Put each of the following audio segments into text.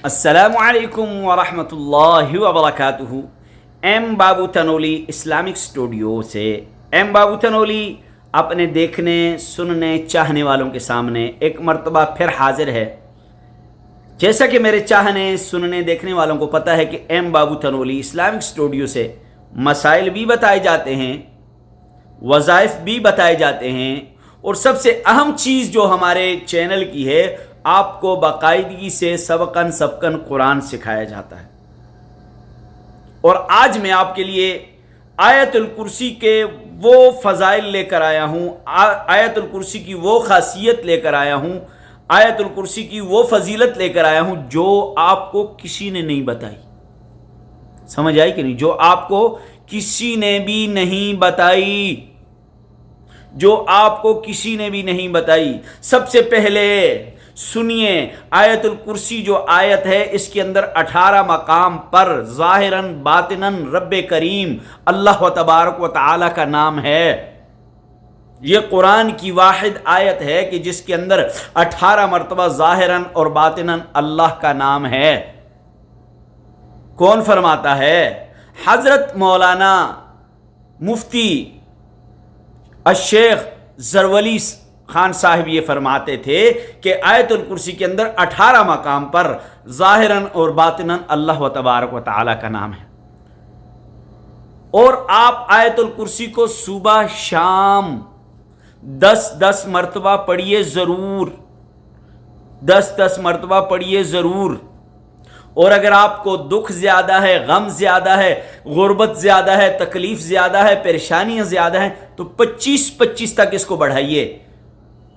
السلام علیکم ورحمۃ اللہ وبرکاتہ۔ ایم بابو تنولی اسلامک اسٹوڈیو سے ایم بابو تنولی اپنے دیکھنے سننے چاہنے والوں کے سامنے ایک مرتبہ پھر حاضر ہے۔ جیسا کہ میرے چاہنے سننے دیکھنے والوں کو پتہ ہے کہ ایم بابو تنولی اسلامک اسٹوڈیو سے مسائل بھی بتائے جاتے ہیں، وظائف بھی بتائے جاتے ہیں، اور سب سے اہم چیز جو ہمارے چینل کی ہے، آپ کو باقاعدگی سے سبقاً قرآن سکھایا جاتا ہے۔ اور آج میں آپ کے لیے آیت الکرسی کے وہ فضائل لے کر آیا ہوں، آیت الکرسی کی وہ خاصیت لے کر آیا ہوں، آیت الکرسی کی وہ فضیلت لے کر آیا ہوں جو آپ کو کسی نے نہیں بتائی۔ سمجھ آئی کہ نہیں؟ جو آپ کو کسی نے بھی نہیں بتائی، جو آپ کو کسی نے بھی نہیں بتائی۔ سب سے پہلے سنیے، آیت الکرسی جو آیت ہے، اس کے اندر 18 مقام پر ظاہراً باطناً رب کریم اللہ و تبارک و تعالی کا نام ہے۔ یہ قرآن کی واحد آیت ہے کہ جس کے اندر 18 مرتبہ ظاہراً اور باطناً اللہ کا نام ہے۔ کون فرماتا ہے؟ حضرت مولانا مفتی الشیخ زرولی خان صاحب یہ فرماتے تھے کہ آیت الکرسی کے اندر 18 مقام پر ظاہراً اور باطناً اللہ و تبارک و تعالی کا نام ہے، اور آپ آیت الکرسی کو صبح شام 10 مرتبہ پڑھیے ضرور، 10 مرتبہ پڑھیے ضرور۔ اور اگر آپ کو دکھ زیادہ ہے، غم زیادہ ہے، غربت زیادہ ہے، تکلیف زیادہ ہے، پریشانیاں زیادہ ہیں، تو 25 تک اس کو بڑھائیے،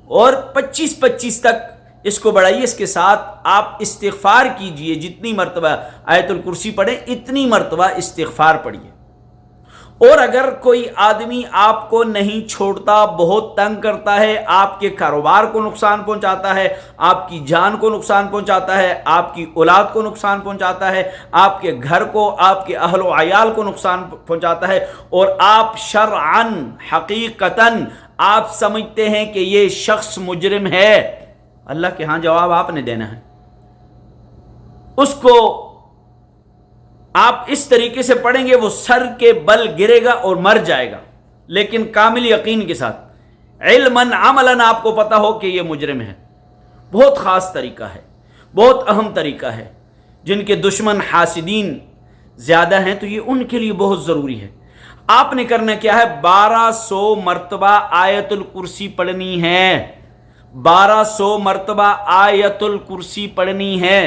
اور 25 تک اس کو بڑھائیے۔ اس کے ساتھ آپ استغفار کیجئے، جتنی مرتبہ آیت الکرسی پڑھیں اتنی مرتبہ استغفار پڑھیے۔ اور اگر کوئی آدمی آپ کو نہیں چھوڑتا، بہت تنگ کرتا ہے، آپ کے کاروبار کو نقصان پہنچاتا ہے، آپ کی جان کو نقصان پہنچاتا ہے، آپ کی اولاد کو نقصان پہنچاتا ہے، آپ کے گھر کو، آپ کے اہل و عیال کو نقصان پہنچاتا ہے، اور آپ شرعاً حقیقتاً آپ سمجھتے ہیں کہ یہ شخص مجرم ہے، اللہ کے ہاں جواب آپ نے دینا ہے۔ اس کو آپ اس طریقے سے پڑھیں گے، وہ سر کے بل گرے گا اور مر جائے گا، لیکن کامل یقین کے ساتھ، علماً عملاً آپ کو پتا ہو کہ یہ مجرم ہے۔ بہت خاص طریقہ ہے، بہت اہم طریقہ ہے۔ جن کے دشمن حاسدین زیادہ ہیں تو یہ ان کے لیے بہت ضروری ہے۔ آپ نے کرنا کیا ہے؟ 1200 مرتبہ آیت الکرسی پڑھنی ہے، 1200 مرتبہ آیت الکرسی پڑھنی ہے۔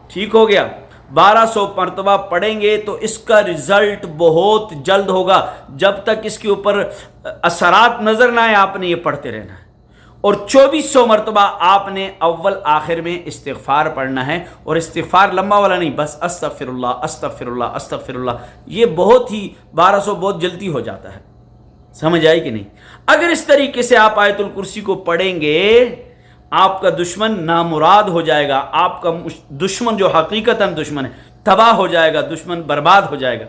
ٹھیک ہو گیا؟ 1200 مرتبہ پڑھیں گے تو اس کا رزلٹ بہت جلد ہوگا۔ جب تک اس کے اوپر اثرات نظر نہ آئے آپ نے یہ پڑھتے رہنا ہے۔ اور 2400 مرتبہ آپ نے اول آخر میں استغفار پڑھنا ہے، اور استغفار لمبا والا نہیں، بس استغفر اللہ استغفر اللہ استغفر اللہ۔ یہ بہت ہی 1200 بہت جلدی ہو جاتا ہے۔ سمجھ آئی کہ نہیں؟ اگر اس طریقے سے آپ آیت الکرسی کو پڑھیں گے، آپ کا دشمن نامراد ہو جائے گا، آپ کا دشمن جو حقیقتاً دشمن ہے تباہ ہو جائے گا، دشمن برباد ہو جائے گا۔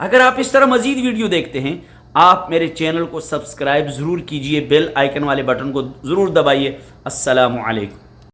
اگر آپ اس طرح مزید ویڈیو دیکھتے ہیں، آپ میرے چینل کو سبسکرائب ضرور کیجئے، بیل آئیکن والے بٹن کو ضرور دبائیے۔ السلام علیکم۔